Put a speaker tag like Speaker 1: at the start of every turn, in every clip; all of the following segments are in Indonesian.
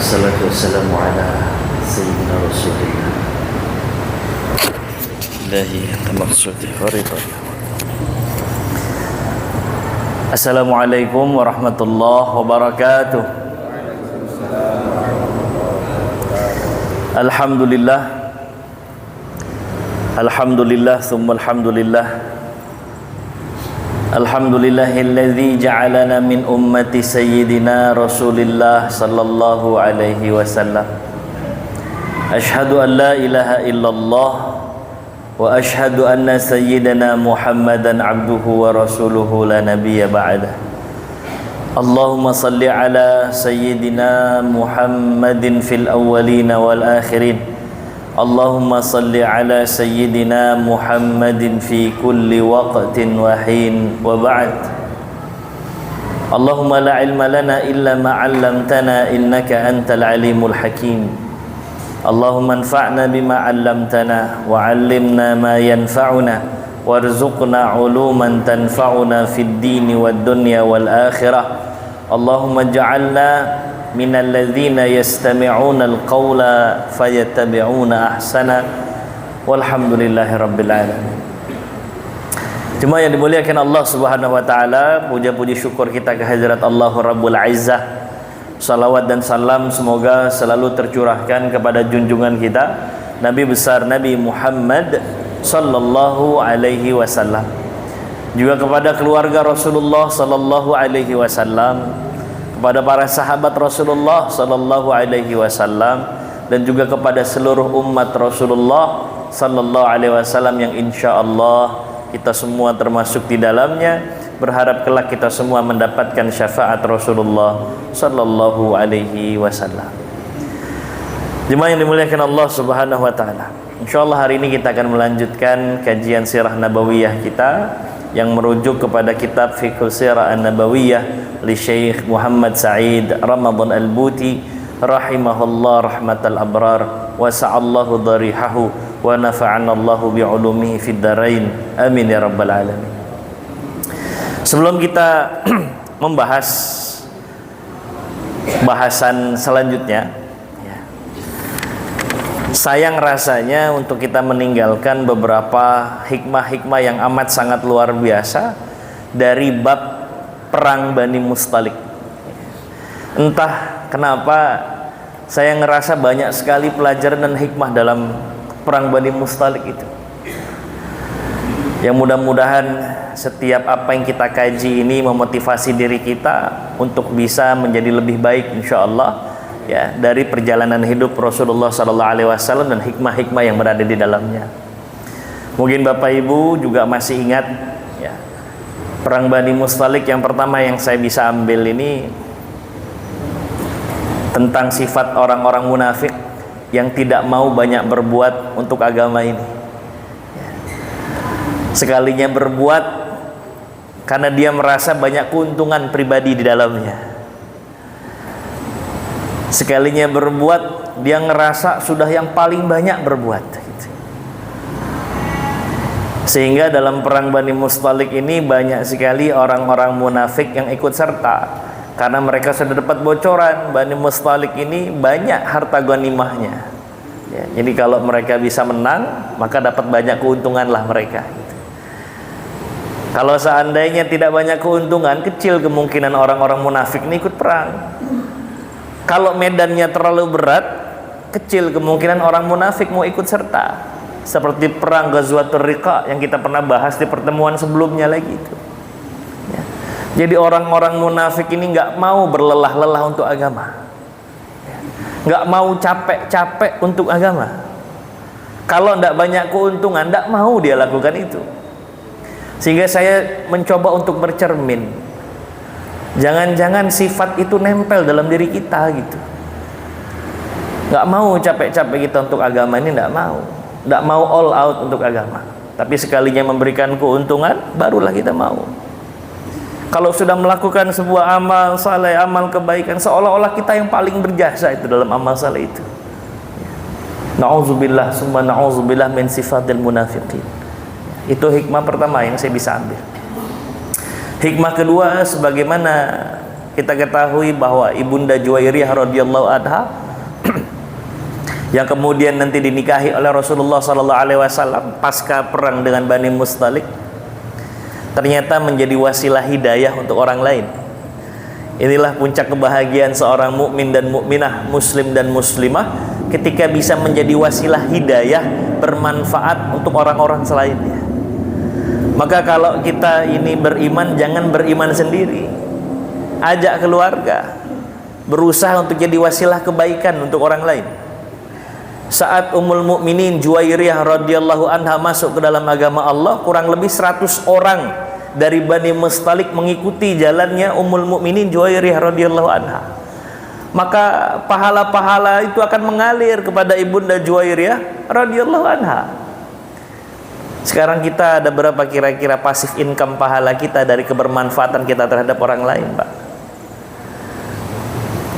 Speaker 1: Wassalatu wassalamu ala sayyidina rasulillah Ilahi maksudi waridhaya. Assalamualaikum warahmatullahi wabarakatuh. Alhamdulillah, alhamdulillah, thumma alhamdulillah. Alhamdulillahilladzi ja'alana min ummati sayyidina Rasulillah sallallahu alaihi wasallam. Ashhadu an la ilaha illallah wa ashhadu anna sayyidana Muhammadan abduhu wa rasuluhu la nabiyya ba'dah. Allahumma salli ala sayyidina Muhammadin fil awwalina wal akhirin. Allahumma salli ala sayyidina Muhammadin fi kulli waqtin wa hin wa ba'd. Allahumma la ilma lana illa ma 'allamtana innaka antal alimul hakim. Allahumma anfa'na bima 'allamtana wa 'allimna ma yanfa'una warzuqna 'uluman tanfa'una fid dini wad dunya wal akhirah. Allahumma ij'alna minal ladzina yastami'una al-qawla fayattabi'una ahsana. Walhamdulillahi rabbil alamin. Jemaah yang dimuliakan Allah Subhanahu wa taala, puja-puji syukur kita kehadirat Allah Rabbul Izzah. Salawat dan salam semoga selalu tercurahkan kepada junjungan kita Nabi besar Nabi Muhammad sallallahu alaihi wasallam, juga kepada keluarga Rasulullah sallallahu alaihi wasallam, kepada para sahabat Rasulullah sallallahu alaihi wasallam, dan juga kepada seluruh umat Rasulullah sallallahu alaihi wasallam yang insyaallah kita semua termasuk di dalamnya. Berharap kelak kita semua mendapatkan syafaat Rasulullah sallallahu alaihi wasallam. Jemaah yang dimuliakan Allah Subhanahu wa taala, insyaallah hari ini kita akan melanjutkan kajian sirah nabawiyah kita yang merujuk kepada kitab Fiqh Sirah An-Nabawiyah li Syekh Muhammad Sa'id Ramadan Al-Buti rahimahullah rahmatal abrar wa sa'allahu dharihahu wa nafa'ana Allahu bi'ulumihi fid darain amin ya rabbal alamin. Sebelum kita membahas bahasan selanjutnya, sayang rasanya untuk kita meninggalkan beberapa hikmah-hikmah yang amat sangat luar biasa dari bab perang Bani Mustalik. Entah kenapa saya ngerasa banyak sekali pelajaran dan hikmah dalam perang Bani Mustalik itu, yang mudah-mudahan setiap apa yang kita kaji ini memotivasi diri kita untuk bisa menjadi lebih baik insyaallah ya, dari perjalanan hidup Rasulullah sallallahu alaihi wasallam dan hikmah-hikmah yang berada di dalamnya. Mungkin Bapak Ibu juga masih ingat ya, perang Bani Mustalik yang pertama yang saya bisa ambil ini tentang sifat orang-orang munafik yang tidak mau banyak berbuat untuk agama ini. Sekalinya berbuat karena dia merasa banyak keuntungan pribadi di dalamnya. Sekalinya berbuat dia ngerasa sudah yang paling banyak berbuat gitu. Sehingga dalam perang Bani Mustalik ini banyak sekali orang-orang munafik yang ikut serta, karena mereka sudah dapat bocoran Bani Mustalik ini banyak harta ghanimahnya ya, jadi kalau mereka bisa menang maka dapat banyak keuntungan lah mereka gitu. Kalau seandainya tidak banyak keuntungan, kecil kemungkinan orang-orang munafik ini ikut perang. Kalau medannya terlalu berat, kecil kemungkinan orang munafik mau ikut serta. Seperti perang Ghazwatur Riqa yang kita pernah bahas di pertemuan sebelumnya lagi itu ya. Jadi orang-orang munafik ini nggak mau berlelah-lelah untuk agama, nggak mau capek-capek untuk agama. Kalau nggak banyak keuntungan, nggak mau dia lakukan itu. Sehingga saya mencoba untuk bercermin, jangan-jangan sifat itu nempel dalam diri kita gitu. Nggak mau capek-capek kita untuk agama ini, nggak mau all out untuk agama. Tapi sekalinya memberikan keuntungan, barulah kita mau. Kalau sudah melakukan sebuah amal saleh, amal kebaikan, seolah-olah kita yang paling berjasa itu dalam amal saleh itu. Na'udzubillah, summa na'udzubillah min sifatil munafiqin. Itu hikmah pertama yang saya bisa ambil. Hikmah kedua, sebagaimana kita ketahui bahwa Ibunda Juwairiyah radhiyallahu anha yang kemudian nanti dinikahi oleh Rasulullah SAW pasca perang dengan Bani Mustalik, ternyata menjadi wasilah hidayah untuk orang lain. Inilah puncak kebahagiaan seorang mukmin dan mukminah, muslim dan muslimah, ketika bisa menjadi wasilah hidayah, bermanfaat untuk orang-orang selainnya. Maka kalau kita ini beriman, jangan beriman sendiri, ajak keluarga, berusaha untuk jadi wasilah kebaikan untuk orang lain. Saat Ummul Mukminin Juwairiyah radhiyallahu anha masuk ke dalam agama Allah, kurang lebih 100 orang dari Bani Mustalik mengikuti jalannya Ummul Mukminin Juwairiyah radhiyallahu anha. Maka pahala-pahala itu akan mengalir kepada Ibunda Juwairiyah radhiyallahu anha. Sekarang kita ada berapa kira-kira pasif income pahala kita dari kebermanfaatan kita terhadap orang lain, Pak?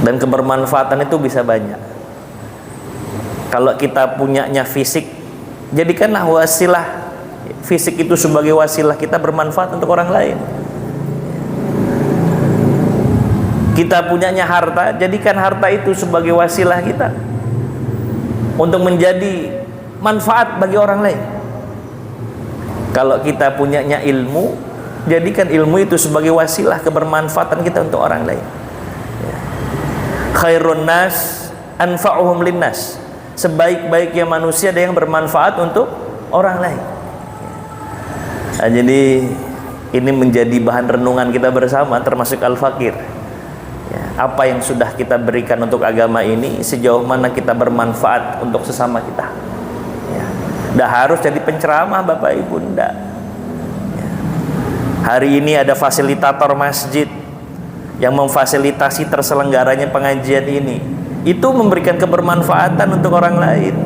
Speaker 1: Dan kebermanfaatan itu bisa banyak. Kalau kita punyanya fisik, jadikanlah wasilah fisik itu sebagai wasilah kita bermanfaat untuk orang lain. Kita punyanya harta, jadikan harta itu sebagai wasilah kita untuk menjadi manfaat bagi orang lain. Kalau kita punyanya ilmu, jadikan ilmu itu sebagai wasilah kebermanfaatan kita untuk orang lain. Khairun nas anfa'uhum linnas. Sebaik-baiknya manusia ada yang bermanfaat untuk orang lain. Nah, jadi ini menjadi bahan renungan kita bersama, termasuk Al-Fakir. Ya, apa yang sudah kita berikan untuk agama ini, sejauh mana kita bermanfaat untuk sesama kita. Ya, nggak harus jadi penceramah Bapak Ibu, nggak. Ya. Hari ini ada fasilitator masjid yang memfasilitasi terselenggaranya pengajian ini. Itu memberikan kebermanfaatan untuk orang lain.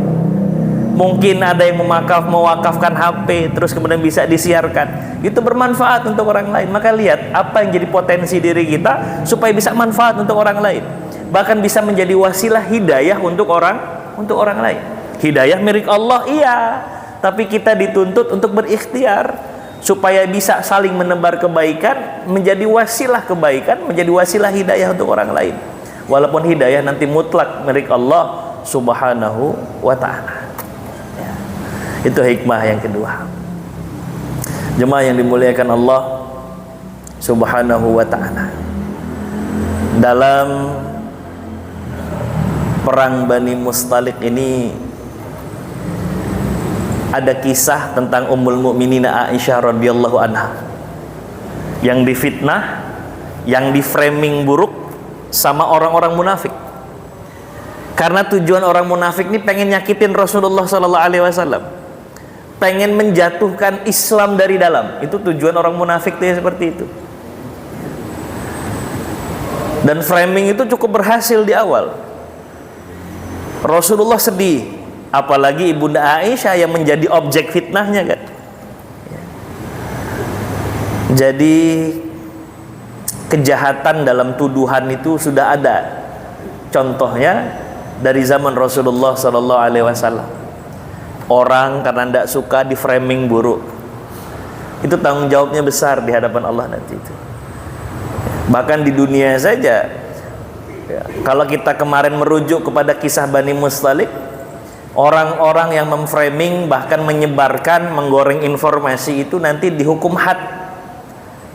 Speaker 1: Mungkin ada yang mewakafkan HP terus kemudian bisa disiarkan, itu bermanfaat untuk orang lain. Maka lihat apa yang jadi potensi diri kita supaya bisa manfaat untuk orang lain, bahkan bisa menjadi wasilah hidayah untuk orang lain. Hidayah milik Allah, iya, tapi kita dituntut untuk berikhtiar supaya bisa saling menebar kebaikan, menjadi wasilah kebaikan, menjadi wasilah hidayah untuk orang lain. Walaupun hidayah nanti mutlak milik Allah Subhanahu wa ta'ala. Ya. Itu hikmah yang kedua. Jemaah yang dimuliakan Allah Subhanahu wa ta'ala, dalam perang Bani Mustalik ini ada kisah tentang Ummul Mukminin Aisyah radhiyallahu anha yang difitnah, yang diframing buruk sama orang-orang munafik. Karena tujuan orang munafik ini pengen nyakitin Rasulullah SAW, pengen menjatuhkan Islam dari dalam. Itu tujuan orang munafik itu seperti itu. Dan framing itu cukup berhasil di awal. Rasulullah sedih, apalagi Ibunda Aisyah yang menjadi objek fitnahnya kan. Jadi kejahatan dalam tuduhan itu sudah ada contohnya dari zaman Rasulullah SAW. Orang karena tidak suka di framing buruk, itu tanggung jawabnya besar di hadapan Allah nanti itu. Bahkan di dunia saja ya, kalau kita kemarin merujuk kepada kisah Bani Mustalik, orang-orang yang memframing bahkan menyebarkan, menggoreng informasi itu nanti dihukum had,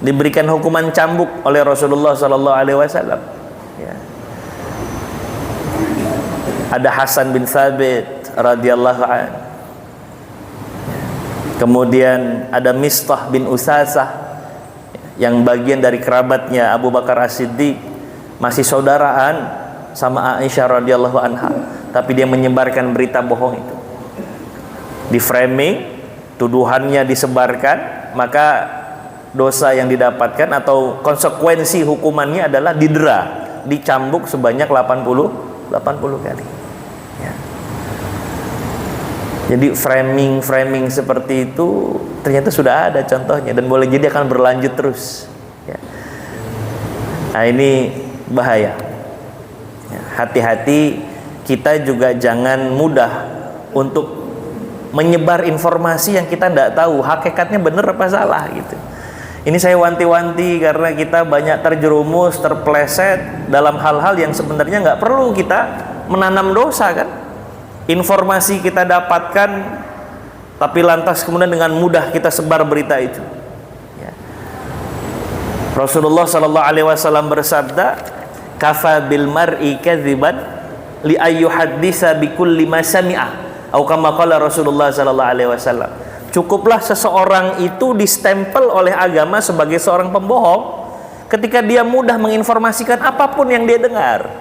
Speaker 1: diberikan hukuman cambuk oleh Rasulullah SAW. Ya. Ada Hasan bin Thabit radhiyallahu anhu. Kemudian ada Mistah bin Usasah yang bagian dari kerabatnya Abu Bakar As-Siddiq, masih saudaraan sama Aisyah radhiyallahu anha, tapi dia menyebarkan berita bohong itu. Di framing, tuduhannya disebarkan, maka dosa yang didapatkan atau konsekuensi hukumannya adalah didera, dicambuk sebanyak 80 kali. Ya. Jadi framing seperti itu ternyata sudah ada contohnya dan boleh jadi akan berlanjut terus. Ya. Nah ini bahaya. Ya, hati-hati, kita juga jangan mudah untuk menyebar informasi yang kita tidak tahu hakikatnya benar apa salah gitu. Ini saya wanti-wanti karena kita banyak terjerumus, terpleset dalam hal-hal yang sebenarnya nggak perlu kita menanam dosa kan. Informasi kita dapatkan, tapi lantas kemudian dengan mudah kita sebar berita itu. Ya. Rasulullah Sallallahu Alaihi Wasallam bersabda, "Kafa bil mar'i kadziban li ayyuhaddisa bi kulli ma sami'a." Atau kama qala Rasulullah Sallallahu Alaihi Wasallam. Cukuplah seseorang itu distempel oleh agama sebagai seorang pembohong ketika dia mudah menginformasikan apapun yang dia dengar.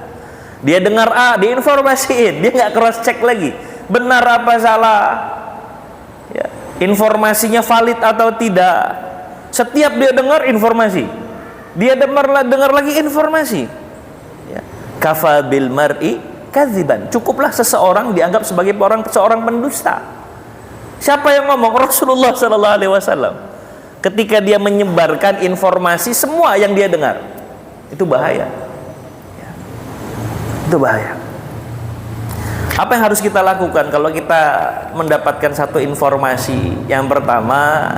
Speaker 1: Dia dengar A, diinformasiin, dia nggak cross check lagi, benar apa salah, ya, informasinya valid atau tidak. Setiap dia dengar informasi, dia dengar lagi informasi. Ya. Kafa bil mar'i kadziban. Cukuplah seseorang dianggap sebagai seorang pendusta. Siapa yang ngomong? Rasulullah Sallallahu Alaihi Wasallam. Ketika dia menyebarkan informasi semua yang dia dengar, itu bahaya. Ya. Itu bahaya. Apa yang harus kita lakukan kalau kita mendapatkan satu informasi? Yang pertama,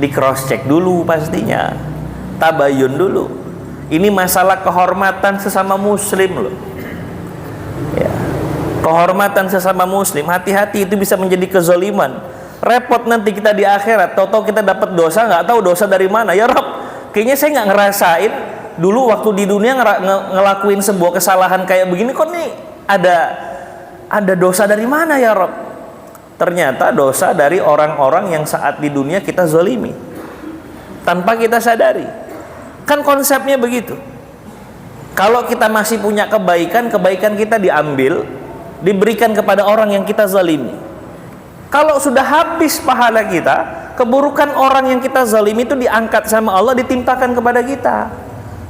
Speaker 1: di cross check dulu pastinya, tabayun dulu. Ini masalah kehormatan sesama muslim loh. Ya. Kehormatan sesama muslim, hati-hati, itu bisa menjadi kezaliman. Repot nanti kita di akhirat, tahu-tahu kita dapat dosa, nggak tahu dosa dari mana. Ya Rob, kayaknya saya nggak ngerasain dulu waktu di dunia ngelakuin sebuah kesalahan kayak begini, kok nih ada dosa dari mana ya Rob? Ternyata dosa dari orang-orang yang saat di dunia kita zalimi tanpa kita sadari. Kan konsepnya begitu. Kalau kita masih punya kebaikan kita diambil, diberikan kepada orang yang kita zalimi. Kalau sudah habis pahala kita, keburukan orang yang kita zalimi itu diangkat sama Allah, ditimpakan kepada kita.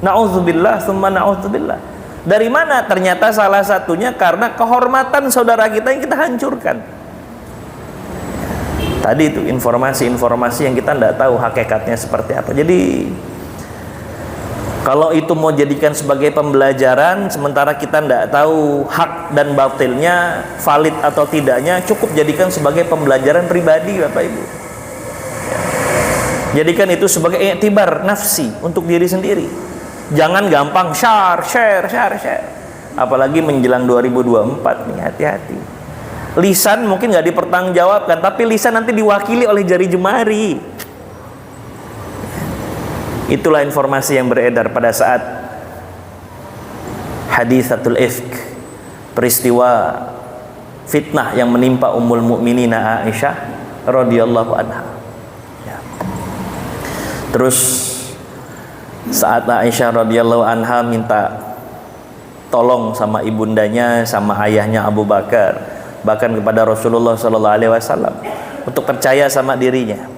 Speaker 1: Na'udzubillah, summa na'udzubillah. Dari mana? Ternyata salah satunya karena kehormatan saudara kita yang kita hancurkan. Tadi itu informasi-informasi yang kita tidak tahu hakikatnya seperti apa. Jadi kalau itu mau jadikan sebagai pembelajaran, sementara kita tidak tahu hak dan batilnya, valid atau tidaknya, cukup jadikan sebagai pembelajaran pribadi Bapak Ibu. Jadikan itu sebagai iktibar nafsi untuk diri sendiri. Jangan gampang share. Apalagi menjelang 2024 nih, hati-hati. Lisan mungkin nggak dipertanggungjawabkan, tapi lisan nanti diwakili oleh jari jemari. Itulah informasi yang beredar pada saat haditsatul ifk, peristiwa fitnah yang menimpa Ummul Mukminin Aisyah radhiyallahu anha. Ya. Terus saat Aisyah radhiyallahu anha minta tolong sama ibundanya, sama ayahnya Abu Bakar, bahkan kepada Rasulullah sallallahu alaihi wasallam untuk percaya sama dirinya.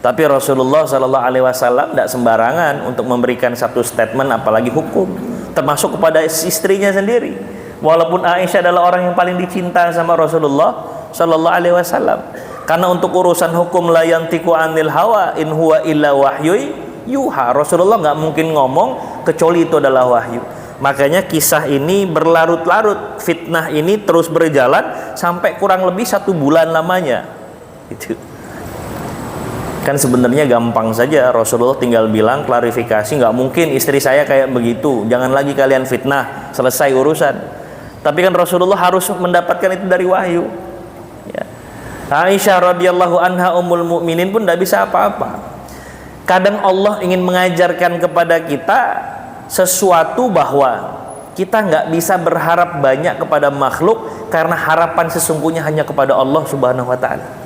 Speaker 1: Tapi Rasulullah Sallallahu Alaihi Wasallam tidak sembarangan untuk memberikan satu statement, apalagi hukum, termasuk kepada istrinya sendiri. Walaupun Aisyah adalah orang yang paling dicinta sama Rasulullah Sallallahu Alaihi Wasallam, karena untuk urusan hukum la yantiqu anil hawa in huwa illa wahyu yuha. Rasulullah nggak mungkin ngomong kecuali itu adalah wahyu. Makanya kisah ini berlarut-larut, fitnah ini terus berjalan sampai kurang lebih 1 bulan lamanya. Itu. Kan sebenarnya gampang saja, Rasulullah tinggal bilang klarifikasi, nggak mungkin istri saya kayak begitu, jangan lagi kalian fitnah, selesai urusan. Tapi kan Rasulullah harus mendapatkan itu dari wahyu. Ya. Aisyah radhiyallahu anha Ummul Mukminin pun tidak bisa apa-apa. Kadang Allah ingin mengajarkan kepada kita sesuatu bahwa kita nggak bisa berharap banyak kepada makhluk, karena harapan sesungguhnya hanya kepada Allah Subhanahu Wa Taala.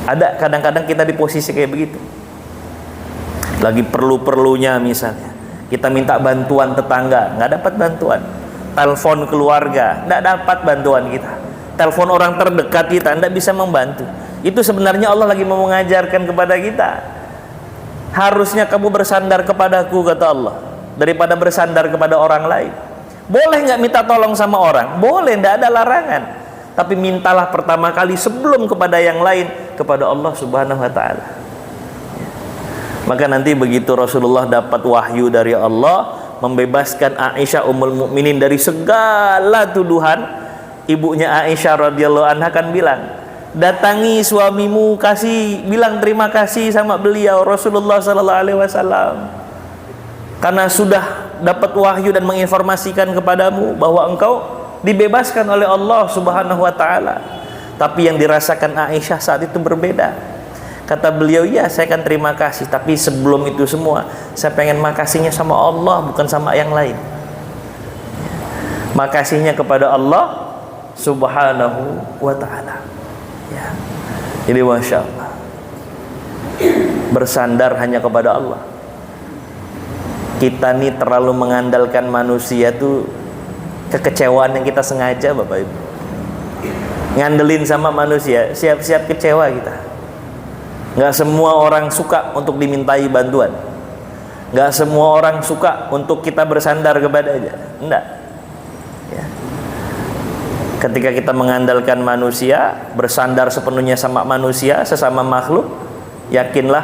Speaker 1: Ada kadang-kadang kita di posisi kayak begitu. Lagi perlu-perlunya misalnya, kita minta bantuan tetangga, nggak dapat bantuan. Telepon keluarga, nggak dapat bantuan kita. Telepon orang terdekat kita, nggak bisa membantu. Itu sebenarnya Allah lagi mau mengajarkan kepada kita. Harusnya kamu bersandar kepadaku, kata Allah, daripada bersandar kepada orang lain. Boleh nggak minta tolong sama orang? Boleh, nggak ada larangan. Tapi mintalah pertama kali sebelum kepada yang lain, kepada Allah Subhanahu Wa Taala. Maka nanti begitu Rasulullah dapat wahyu dari Allah, membebaskan Aisyah Ummul Mukminin dari segala tuduhan, ibunya Aisyah radhiyallahu anha kan bilang, datangi suamimu, bilang terima kasih sama beliau Rasulullah sallallahu alaihi wasallam, karena sudah dapat wahyu dan menginformasikan kepadamu bahwa engkau dibebaskan oleh Allah Subhanahu wa taala. Tapi yang dirasakan Aisyah saat itu berbeda. Kata beliau, ya saya akan terima kasih, tapi sebelum itu semua saya pengen makasihnya sama Allah, bukan sama yang lain. Makasihnya kepada Allah Subhanahu wa ta'ala, ya. Jadi Masya Allah, bersandar hanya kepada Allah. Kita nih terlalu mengandalkan manusia tuh kekecewaan yang kita sengaja, Bapak Ibu. Ngandelin sama manusia, siap-siap kecewa kita. Nggak semua orang suka untuk dimintai bantuan. Nggak semua orang suka untuk kita bersandar kepadanya. Enggak. Ya. Ketika kita mengandalkan manusia, bersandar sepenuhnya sama manusia, sesama makhluk, yakinlah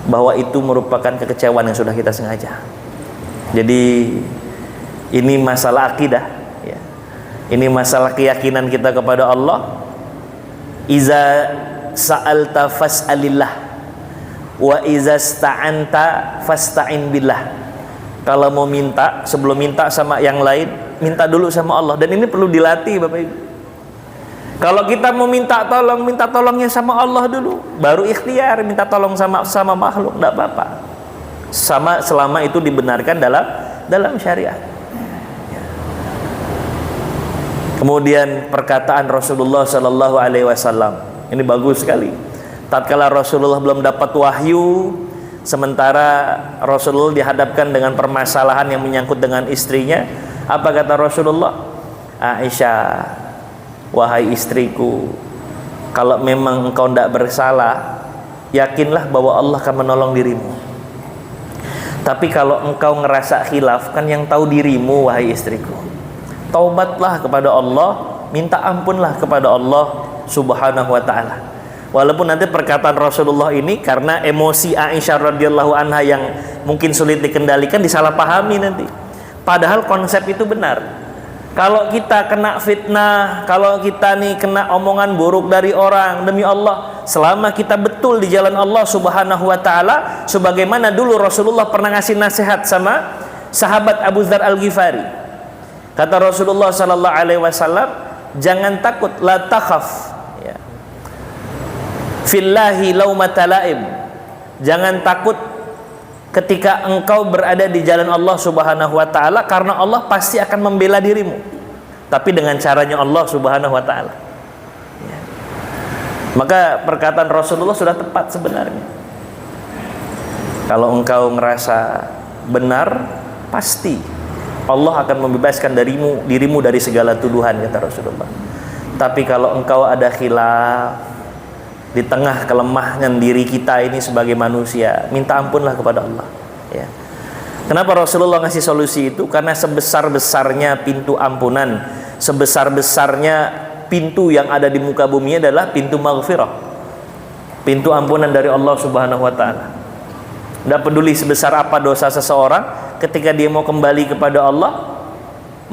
Speaker 1: bahwa itu merupakan kekecewaan yang sudah kita sengaja. Jadi ini masalah akidah, ya. Ini masalah keyakinan kita kepada Allah. Iza sa'alta fas'alillah wa iza sta'anta fasta'in billah. Kalau mau minta, sebelum minta sama yang lain, minta dulu sama Allah. Dan ini perlu dilatih, Bapak Ibu. Kalau kita mau minta tolongnya sama Allah dulu, baru ikhtiar minta tolong sama makhluk, enggak apa-apa. Sama selama itu dibenarkan dalam syariat. Kemudian perkataan Rasulullah sallallahu alaihi wasallam ini bagus sekali. Tatkala Rasulullah belum dapat wahyu, sementara Rasulullah dihadapkan dengan permasalahan yang menyangkut dengan istrinya, apa kata Rasulullah? Aisyah, wahai istriku, kalau memang engkau tidak bersalah, yakinlah bahwa Allah akan menolong dirimu. Tapi kalau engkau ngerasa khilaf, kan yang tahu dirimu, wahai istriku. Taubatlah kepada Allah, minta ampunlah kepada Allah Subhanahu wa ta'ala. Walaupun nanti perkataan Rasulullah ini karena emosi Aisyah radhiyallahu anha yang mungkin sulit dikendalikan, disalahpahami nanti. Padahal konsep itu benar. Kalau kita kena fitnah, kalau kita nih kena omongan buruk dari orang, demi Allah, selama kita betul di jalan Allah Subhanahu wa ta'ala, sebagaimana dulu Rasulullah pernah ngasih nasihat sama sahabat Abu Dzar Al-Ghifari. Kata Rasulullah sallallahu alaihi wasallam, jangan takut, la takhaf, ya. Fillahi laumata laim. Jangan takut ketika engkau berada di jalan Allah Subhanahu wa ta'ala, karena Allah pasti akan membela dirimu, tapi dengan caranya Allah Subhanahu wa ta'ala, ya. Maka perkataan Rasulullah sudah tepat sebenarnya. Kalau engkau ngerasa benar, pasti Allah akan membebaskan dirimu dari segala tuduhan, kata Rasulullah. Tapi kalau engkau ada khilaf di tengah kelemahan diri kita ini sebagai manusia, minta ampunlah kepada Allah, ya. Kenapa Rasulullah ngasih solusi itu? Karena sebesar-besarnya pintu ampunan, sebesar-besarnya pintu yang ada di muka bumi adalah pintu maghfirah, pintu ampunan dari Allah Subhanahu wa ta'ala. Tidak peduli sebesar apa dosa seseorang, ketika dia mau kembali kepada Allah,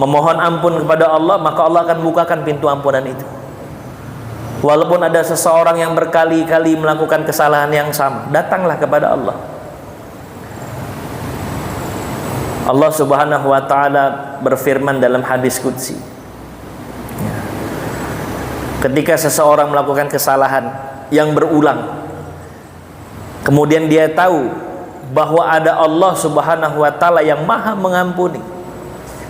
Speaker 1: memohon ampun kepada Allah, maka Allah akan bukakan pintu ampunan itu. Walaupun ada seseorang yang berkali-kali melakukan kesalahan yang sama, datanglah kepada Allah. Allah Subhanahu wa ta'ala berfirman dalam hadis qudsi, ketika seseorang melakukan kesalahan yang berulang, kemudian dia tahu bahwa ada Allah Subhanahu wa ta'ala yang maha mengampuni,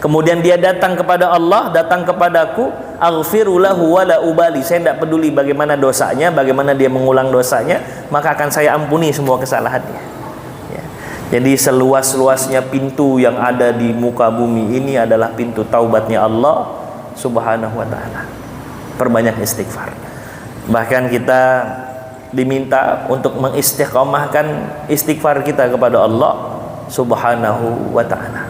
Speaker 1: kemudian dia datang kepada Allah, datang kepadaku, aghfiru lahu wa la ubali, saya tidak peduli bagaimana dosanya, bagaimana dia mengulang dosanya, maka akan saya ampuni semua kesalahannya, ya. Jadi seluas-luasnya pintu yang ada di muka bumi ini adalah pintu taubatnya Allah Subhanahu wa ta'ala. Perbanyak istighfar. Bahkan kita diminta untuk mengistiqomahkan istighfar kita kepada Allah Subhanahu wa ta'ala.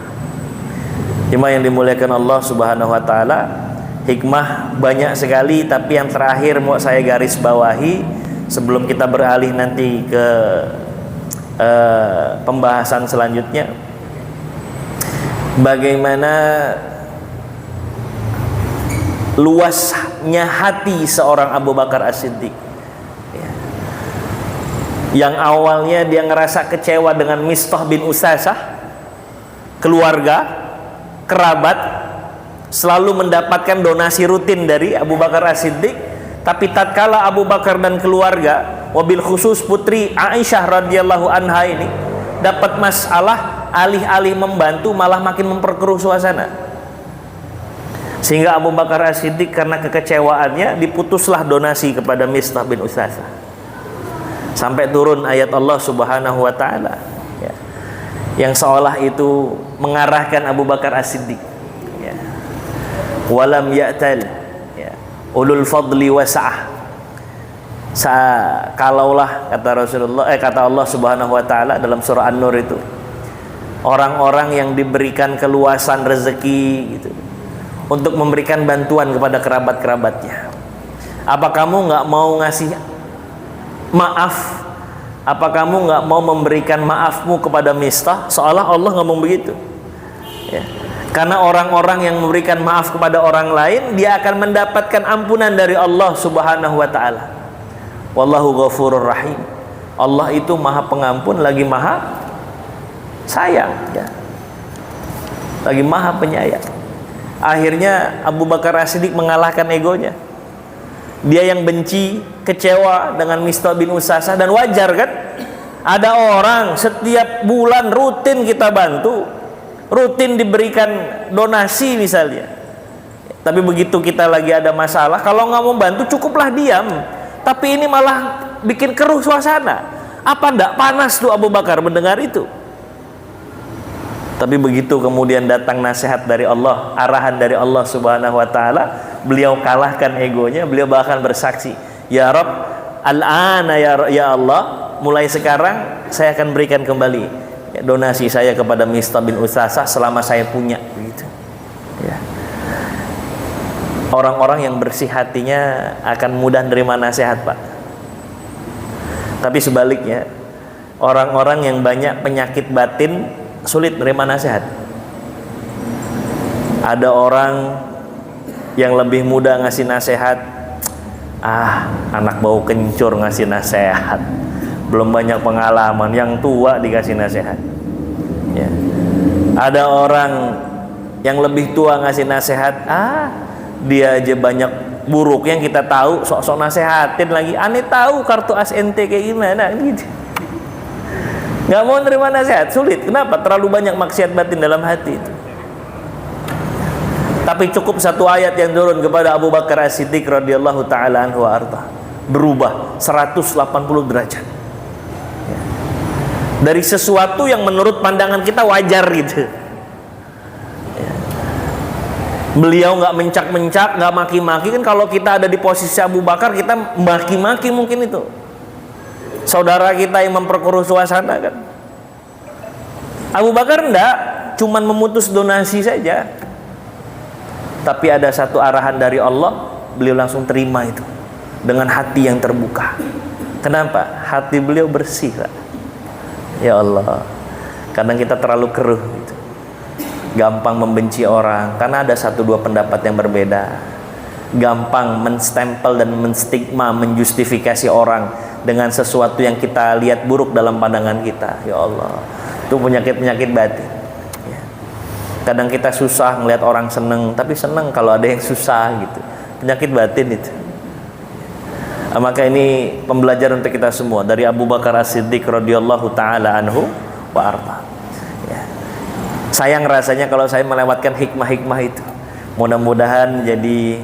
Speaker 1: Jemaah yang dimuliakan Allah Subhanahu wa ta'ala, hikmah banyak sekali, tapi yang terakhir mau saya garis bawahi sebelum kita beralih nanti ke pembahasan selanjutnya, bagaimana luas panasnya hati seorang Abu Bakar As-Siddiq. Ya. Yang awalnya dia ngerasa kecewa dengan Mistah bin Usasah, keluarga, kerabat, selalu mendapatkan donasi rutin dari Abu Bakar As-Siddiq. Tapi tatkala Abu Bakar dan keluarga, wabil khusus putri Aisyah radhiyallahu anha ini dapat masalah, alih-alih membantu malah makin memperkeruh suasana. Sehingga Abu Bakar As-Siddiq karena kekecewaannya diputuslah donasi kepada Mistah bin Usasah. Sampai turun ayat Allah Subhanahu wa taala, ya, yang seolah itu mengarahkan Abu Bakar As-Siddiq, ya. Walam ya'tal, ya, ulul fadli wasa'ah. Kalaulah kata Rasulullah, kata Allah Subhanahu wa taala dalam surah An-Nur itu, orang-orang yang diberikan keluasan rezeki gitu, untuk memberikan bantuan kepada kerabat-kerabatnya. Apa kamu nggak mau ngasih maaf? Apa kamu nggak mau memberikan maafmu kepada Mistah? Seolah Allah ngomong begitu, ya. Karena orang-orang yang memberikan maaf kepada orang lain, dia akan mendapatkan ampunan dari Allah Subhanahu wa taala. Wallahu ghafurur rahim. Allah itu maha pengampun lagi maha sayang, ya. Lagi maha penyayang. Akhirnya Abu Bakar As-Siddiq mengalahkan egonya. Dia yang benci, kecewa dengan Mistah bin Usasah, dan wajar kan? Ada orang setiap bulan rutin kita bantu, rutin diberikan donasi misalnya. Tapi begitu kita lagi ada masalah, kalau nggak mau bantu cukuplah diam. Tapi ini malah bikin keruh suasana. Apa ndak panas tuh Abu Bakar mendengar itu? Tapi begitu kemudian datang nasihat dari Allah, arahan dari Allah Subhanahu wa taala, beliau kalahkan egonya, beliau bahkan bersaksi, "Ya Rabb, al-ana ya Allah, mulai sekarang saya akan berikan kembali, ya, donasi saya kepada Mistah bin Usasah selama saya punya." Begitu. Ya. Orang-orang yang bersih hatinya akan mudah menerima nasihat, Pak. Tapi sebaliknya, orang-orang yang banyak penyakit batin sulit menerima nasihat. Ada orang yang lebih mudah ngasih nasihat, anak bau kencur ngasih nasihat, belum banyak pengalaman. Yang tua dikasih nasihat, ya. Ada orang yang lebih tua ngasih nasihat, dia aja banyak buruk yang kita tahu, sok-sok nasehatin lagi. Aneh tahu kartu as ente kayak gimana gitu. Nggak mau nerima nasihat, sulit. Kenapa? Terlalu banyak maksiat batin dalam hati itu. Tapi cukup satu ayat yang turun kepada Abu Bakar As-Siddiq radhiyallahu taala anhu wa arda, berubah 180 derajat. Ya. Dari sesuatu yang menurut pandangan kita wajar gitu. Ya. Beliau nggak mencak-mencak, nggak maki-maki. Kan kalau kita ada di posisi Abu Bakar, kita maki-maki mungkin itu. Saudara kita yang memperkeruh suasana kan. Abu Bakar enggak, cuman memutus donasi saja. Tapi ada satu arahan dari Allah, beliau langsung terima itu dengan hati yang terbuka. Kenapa? Hati beliau bersih, Pak. Ya Allah, kadang kita terlalu keruh gitu. Gampang membenci orang karena ada satu dua pendapat yang berbeda. Gampang menstempel dan menstigma, menjustifikasi orang dengan sesuatu yang kita lihat buruk dalam pandangan kita. Ya Allah, itu penyakit-penyakit batin, ya. Kadang kita susah ngelihat orang seneng, tapi seneng kalau ada yang susah gitu. Penyakit batin itu. Maka ini pembelajaran untuk kita semua dari Abu Bakar As-Siddiq radhiyallahu taala anhu wa arda. Ya. Sayang rasanya kalau saya melewatkan hikmah-hikmah itu. Mudah-mudahan jadi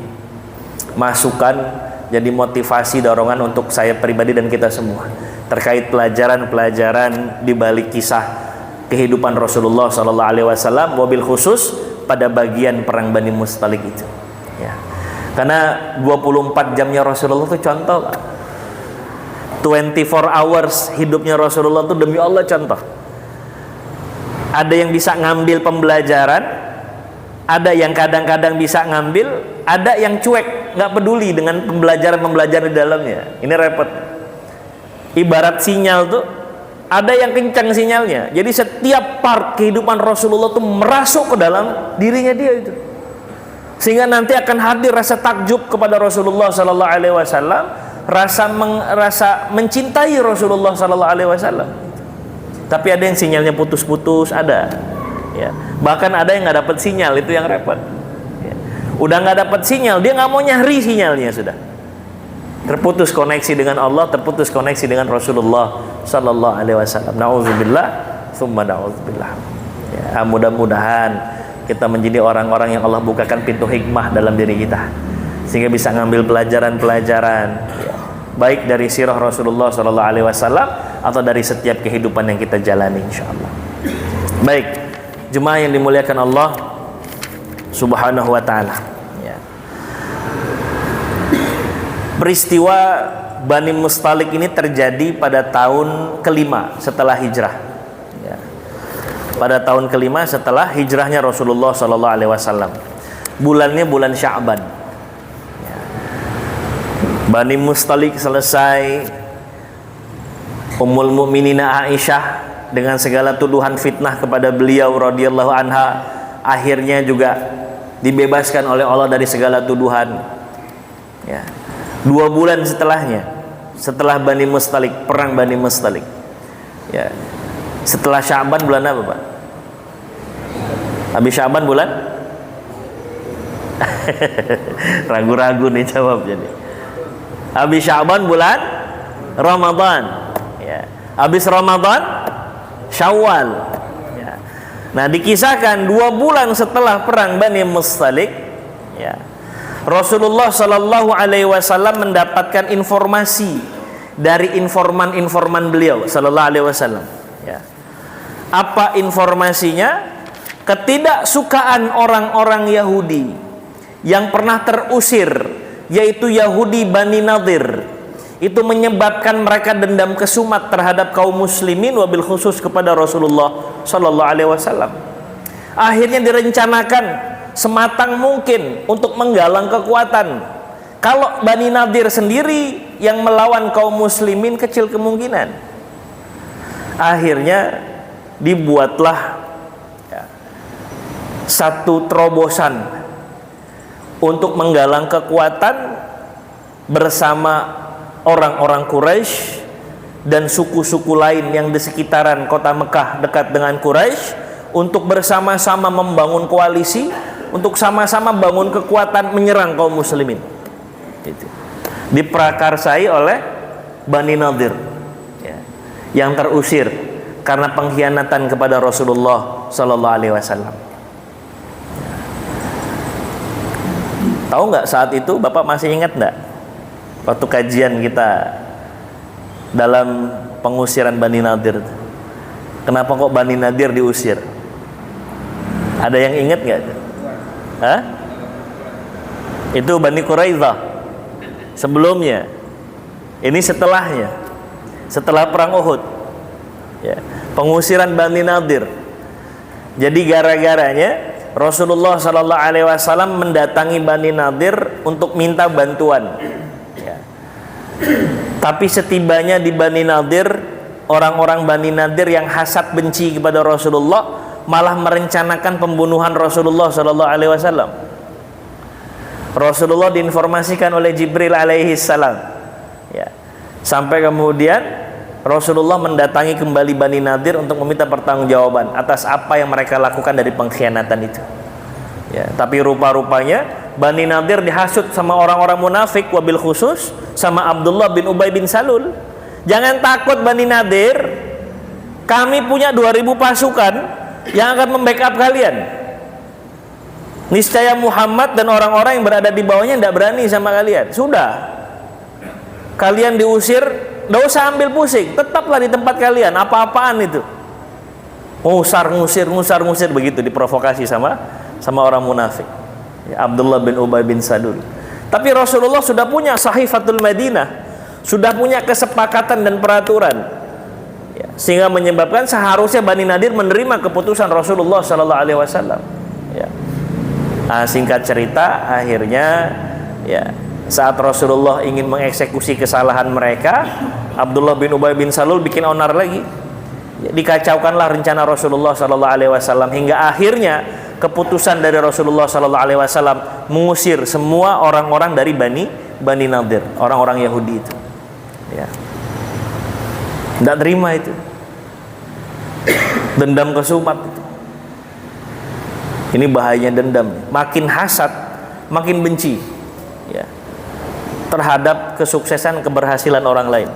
Speaker 1: masukan, jadi motivasi, dorongan untuk saya pribadi dan kita semua terkait pelajaran-pelajaran di balik kisah kehidupan Rasulullah SAW, wabil khusus pada bagian perang Bani Mustalik itu, ya. Karena 24 jamnya Rasulullah itu contoh, 24 hours hidupnya Rasulullah itu demi Allah contoh. Ada yang bisa ngambil pembelajaran, ada yang kadang-kadang bisa ngambil, ada yang cuek, nggak peduli dengan pembelajaran di dalamnya. Ini repot. Ibarat sinyal tuh, ada yang kencang sinyalnya. Jadi setiap part kehidupan Rasulullah tuh merasuk ke dalam dirinya dia itu. sehingga nanti akan hadir rasa takjub kepada Rasulullah sallallahu alaihi wasallam, rasa mencintai Rasulullah sallallahu alaihi wasallam. Tapi ada yang sinyalnya putus-putus, ada ya. Bahkan ada yang nggak dapat sinyal, itu yang repot ya. Udah nggak dapat sinyal, dia nggak mau nyari sinyalnya, sudah terputus koneksi dengan Allah, terputus koneksi dengan Rasulullah sallallahu alaihi wasallam. Nauzubillah, tsumma nauzubillah ya. Mudah-mudahan kita menjadi orang-orang yang Allah bukakan pintu hikmah dalam diri kita, sehingga bisa ngambil pelajaran-pelajaran ya, baik dari sirah Rasulullah sallallahu alaihi wasallam atau dari setiap kehidupan yang kita jalani, insyaallah. Baik, jemaah yang dimuliakan Allah Subhanahu wa taala ya. Peristiwa Bani Mustalik ini terjadi pada tahun kelima setelah hijrah ya. Pada tahun kelima setelah hijrahnya Rasulullah sallallahu alaihi wasallam. Bulannya bulan Sya'ban ya. Bani Mustalik selesai, Ummul Mukminina Aisyah dengan segala tuduhan fitnah kepada beliau radhiyallahu anha akhirnya juga dibebaskan oleh Allah dari segala tuduhan ya. 2 bulan setelahnya, setelah Bani Mustalik, perang Bani Mustalik ya, setelah Sya'ban bulan apa Pak? Habis Sya'ban bulan ragu-ragu nih jawabnya nih. Habis Sya'ban bulan Ramadan ya. Habis Ramadan Syawal ya. Nah, dikisahkan 2 bulan setelah perang Bani Mustalik ya, Rasulullah sallallahu alaihi wasallam mendapatkan informasi dari informan-informan beliau sallallahu alaihi wasallam ya. Apa informasinya? Ketidaksukaan orang-orang Yahudi yang pernah terusir, yaitu Yahudi Bani Nadir, itu menyebabkan mereka dendam kesumat terhadap kaum muslimin, wabil khusus kepada Rasulullah sallallahu alaihi wasallam. Akhirnya direncanakan sematang mungkin untuk menggalang kekuatan. Kalau Bani Nadir sendiri yang melawan kaum muslimin, kecil kemungkinan. Akhirnya dibuatlah ya, satu terobosan untuk menggalang kekuatan bersama orang-orang Quraisy dan suku-suku lain yang di sekitaran kota Mekah dekat dengan Quraisy, untuk bersama-sama membangun koalisi, untuk sama-sama bangun kekuatan menyerang kaum muslimin. Itu diprakarsai oleh Bani Nadir ya, yang terusir karena pengkhianatan kepada Rasulullah sallallahu alaihi wasallam. Tahu nggak saat itu, Bapak masih ingat nggak waktu kajian kita dalam pengusiran Bani Nadir? Kenapa kok Bani Nadir diusir? Ada yang ingat nggak? Hah? Itu Bani Quraidah sebelumnya. Ini setelahnya, setelah perang Uhud ya, pengusiran Bani Nadir. Jadi gara-garanya Rasulullah sallallahu alaihi wasallam mendatangi Bani Nadir untuk minta bantuan ya. Tapi setibanya di Bani Nadir, orang-orang Bani Nadir yang hasad benci kepada Rasulullah malah merencanakan pembunuhan Rasulullah sallallahu alaihi wasallam. Rasulullah diinformasikan oleh Jibril alaihi salam ya. Sampai kemudian Rasulullah mendatangi kembali Bani Nadir untuk meminta pertanggungjawaban atas apa yang mereka lakukan dari pengkhianatan itu ya. Tapi rupa-rupanya Bani Nadir dihasut sama orang-orang munafik, wabil khusus sama Abdullah bin Ubay bin Salul. Jangan takut Bani Nadir, kami punya 2000 pasukan yang akan membackup kalian. Niscaya Muhammad dan orang-orang yang berada di bawahnya tidak berani sama kalian. Sudah, kalian diusir, tidak usah ambil pusing, tetaplah di tempat kalian. Apa-apaan itu, ngusir begitu, diprovokasi sama orang munafik ya, Abdullah bin Ubay bin Salul. Tapi Rasulullah sudah punya Sahifatul Madinah, sudah punya kesepakatan dan peraturan ya, sehingga menyebabkan seharusnya Bani Nadir menerima keputusan Rasulullah sallallahu alaihi wasallam ya. Nah, singkat cerita, akhirnya ya, saat Rasulullah ingin mengeksekusi kesalahan mereka, Abdullah bin Ubay bin Salul bikin onar lagi ya, dikacaukanlah rencana Rasulullah sallallahu alaihi wasallam hingga akhirnya keputusan dari Rasulullah sallallahu alaihi wasallam mengusir semua orang-orang dari Bani Nadir, orang-orang Yahudi itu. Ya. Tidak terima itu. Dendam kesumat itu. Ini bahayanya dendam. Makin hasad, makin benci, ya, terhadap kesuksesan, keberhasilan orang lain.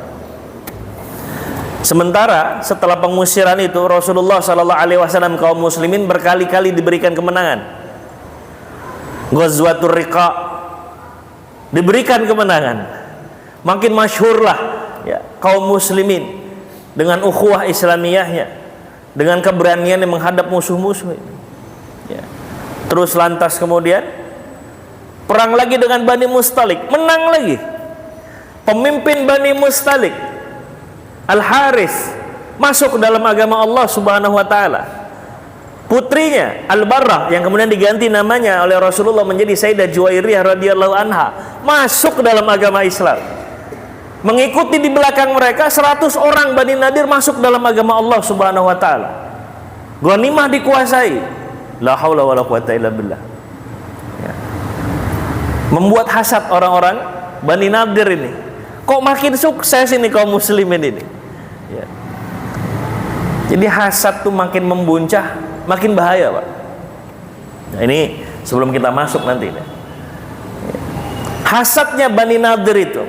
Speaker 1: Sementara setelah pengusiran itu Rasulullah sallallahu alaihi wasallam kaum muslimin berkali-kali diberikan kemenangan. Ghazwatur Riqa diberikan kemenangan. Makin masyhurlah, ya, kaum muslimin dengan ukhuwah Islamiyahnya, dengan keberaniannya menghadap musuh-musuh. Ya. Terus lantas kemudian perang lagi dengan Bani Mustalik, menang lagi. Pemimpin Bani Mustalik, Al-Harith, masuk ke dalam agama Allah Subhanahu wa taala. Putrinya Al-Barrah yang kemudian diganti namanya oleh Rasulullah menjadi Sayyidah Juwairiyah radhiyallahu anha, masuk ke dalam agama Islam. Mengikuti di belakang mereka 100 orang Bani Nadir masuk dalam agama Allah Subhanahu wa taala. Ghanimah dikuasai. La haula wala quwata illa billah. Ya. Membuat hasad orang-orang Bani Nadir ini. Kok makin sukses ini kaum muslimin ini? Ya. Jadi hasad tuh makin membuncah, makin bahaya, Pak. Nah, ini sebelum kita masuk nanti. Ya. Hasadnya Bani Nadir itu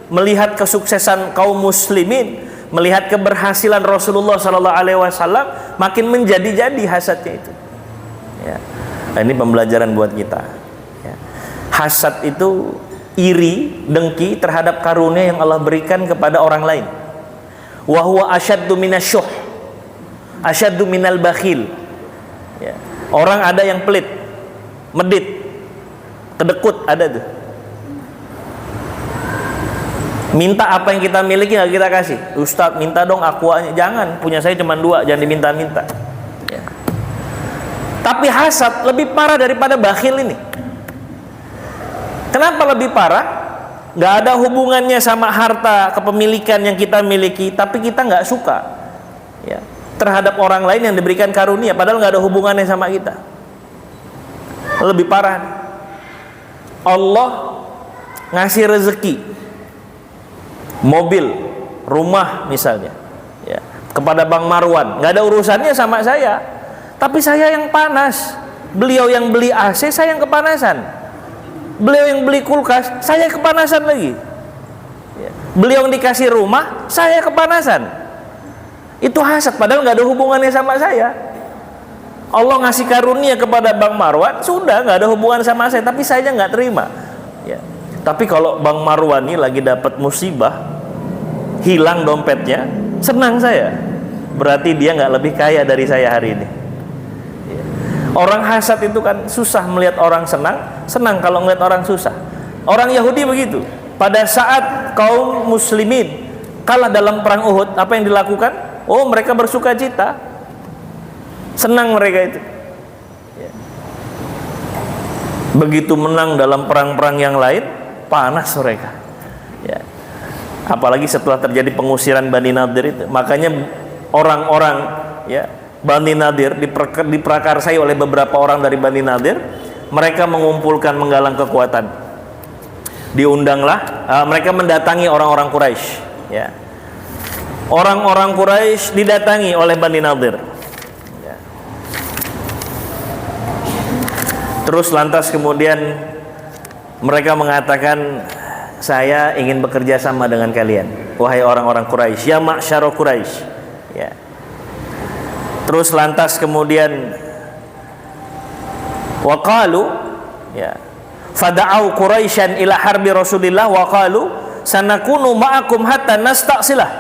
Speaker 1: melihat kesuksesan kaum muslimin, melihat keberhasilan Rasulullah sallallahu alaihi wasallam, makin menjadi-jadi hasadnya itu. Ya. Nah, ini pembelajaran buat kita. Ya. Hasad itu iri, dengki terhadap karunia yang Allah berikan kepada orang lain. Wa huwa asyaddu minasyuh, asyaddu minal bakhil. Ya. Orang ada yang pelit, medit, kedekut, ada tuh. Minta apa yang kita miliki nggak kita kasih. Ustadz minta dong aquanya, jangan, punya saya cuma 2, jangan diminta-minta. Ya. Tapi hasad lebih parah daripada bakhil ini. Kenapa lebih parah? Nggak ada hubungannya sama harta kepemilikan yang kita miliki, tapi kita nggak suka, ya, terhadap orang lain yang diberikan karunia, padahal nggak ada hubungannya sama kita. Lebih parah. Allah ngasih rezeki, mobil, rumah misalnya, ya, kepada Bang Marwan, nggak ada urusannya sama saya. Tapi saya yang panas, beliau yang beli AC, saya yang kepanasan. Beliau yang beli kulkas, saya kepanasan lagi. Beliau yang dikasih rumah, saya kepanasan. Itu hasad, padahal nggak ada hubungannya sama saya. Allah ngasih karunia kepada Bang Marwan, sudah nggak ada hubungan sama saya, tapi saya nggak terima. Ya. Tapi kalau Bang Marwan ini lagi dapat musibah, hilang dompetnya, senang saya. Berarti dia nggak lebih kaya dari saya hari ini. Orang hasad itu kan susah melihat orang senang, senang kalau melihat orang susah. Orang Yahudi begitu. Pada saat kaum muslimin kalah dalam perang Uhud, apa yang dilakukan? Oh, mereka bersuka cita, senang mereka itu. Begitu menang dalam perang-perang yang lain, panas mereka. Ya. Apalagi setelah terjadi pengusiran Bani Nadir itu, makanya orang-orang, ya, Bani Nadir diprakarsai oleh beberapa orang dari Bani Nadir. Mereka mengumpulkan, menggalang kekuatan. Diundanglah, mereka mendatangi orang-orang Quraisy. Ya. Orang-orang Quraisy didatangi oleh Bani Nadir. Ya. Terus lantas kemudian mereka mengatakan, saya ingin bekerja sama dengan kalian, wahai orang-orang Quraisy, ya ma'syara Quraisy. Ya. Terus lantas kemudian waqalu, ya, fada'au Quraisyan ila harbi Rasulillah waqalu sanakunu ma'akum hatta nasta'silah.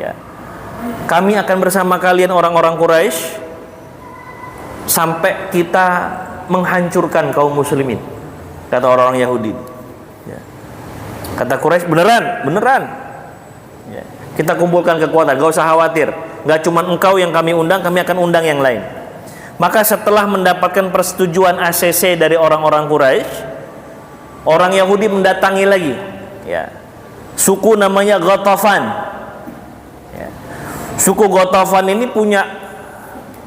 Speaker 1: Ya. Kami akan bersama kalian orang-orang Quraisy sampai kita menghancurkan kaum muslimin, kata orang-orang Yahudi. Ya. Kata Quraisy, beneran, beneran. Ya. Kita kumpulkan kekuatan, gak usah khawatir. Gak cuma engkau yang kami undang, kami akan undang yang lain. Maka setelah mendapatkan persetujuan ACC dari orang-orang Quraisy, orang Yahudi mendatangi lagi, ya, suku namanya Ghatafan. Ya. Suku Ghatafan ini punya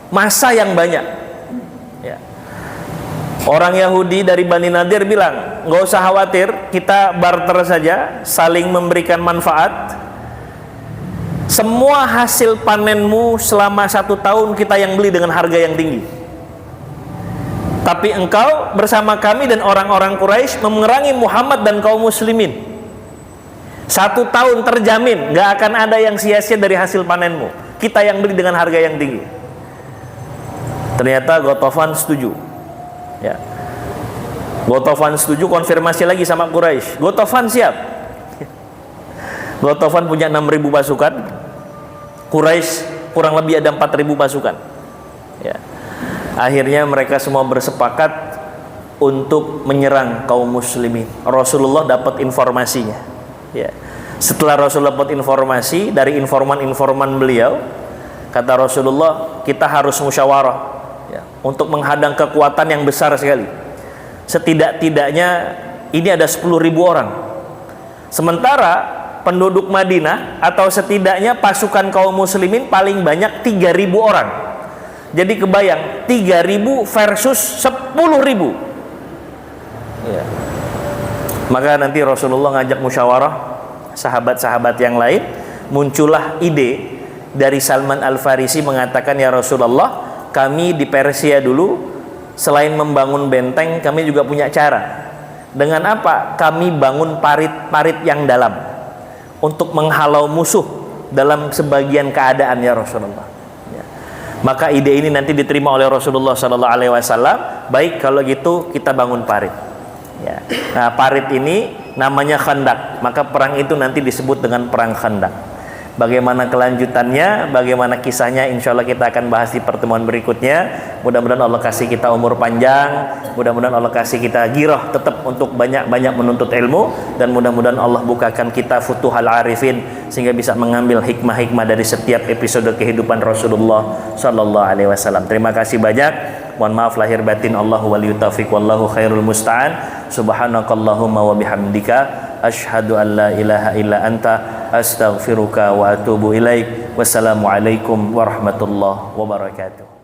Speaker 1: massa yang banyak. Ya. Orang Yahudi dari Bani Nadir bilang, nggak usah khawatir, kita barter saja, saling memberikan manfaat. Semua hasil panenmu selama 1 tahun kita yang beli dengan harga yang tinggi. Tapi engkau bersama kami dan orang-orang Quraisy memerangi Muhammad dan kaum muslimin. 1 tahun terjamin, nggak akan ada yang sia-sia dari hasil panenmu. Kita yang beli dengan harga yang tinggi. Ternyata Ghatafan setuju. Ya. Ghatafan setuju, konfirmasi lagi sama Quraisy. Ghatafan siap. Ghatafan punya 6.000 pasukan. Quraisy kurang lebih ada 4.000 pasukan. Ya. Akhirnya mereka semua bersepakat untuk menyerang kaum muslimin. Rasulullah dapat informasinya. Ya. Setelah Rasulullah dapat informasi dari informan-informan beliau, kata Rasulullah, kita harus musyawarah, ya, untuk menghadang kekuatan yang besar sekali. Setidak-tidaknya ini ada 10.000 orang. Sementara penduduk Madinah atau setidaknya pasukan kaum muslimin paling banyak 3.000 orang. Jadi kebayang 3.000 versus 10.000. Ya. Maka nanti Rasulullah ngajak musyawarah sahabat-sahabat yang lain. Muncullah ide dari Salman Al-Farisi mengatakan, ya Rasulullah, kami di Persia dulu selain membangun benteng, kami juga punya cara. Dengan apa? Kami bangun parit-parit yang dalam untuk menghalau musuh dalam sebagian keadaan, ya Rasulullah. Ya. Maka ide ini nanti diterima oleh Rasulullah SAW. Baik, kalau gitu kita bangun parit. Ya. Nah, parit ini namanya Khandaq. Maka perang itu nanti disebut dengan perang Khandaq. Bagaimana kelanjutannya, bagaimana kisahnya, insya Allah kita akan bahas di pertemuan berikutnya. Mudah-mudahan Allah kasih kita umur panjang, mudah-mudahan Allah kasih kita girah tetap untuk banyak-banyak menuntut ilmu, dan mudah-mudahan Allah bukakan kita futuhal arifin sehingga bisa mengambil hikmah-hikmah dari setiap episode kehidupan Rasulullah Sallallahu Alaihi Wasallam. Terima kasih banyak. Mohon maaf lahir batin. Allahu waliyut taufiq wallahu khairul musta'an. Subhanakallahumma wa bihamdika asyhadu an la ilaha illa anta astaghfiruka wa atubu ilaik. Wassalamualaikum warahmatullahi wabarakatuh.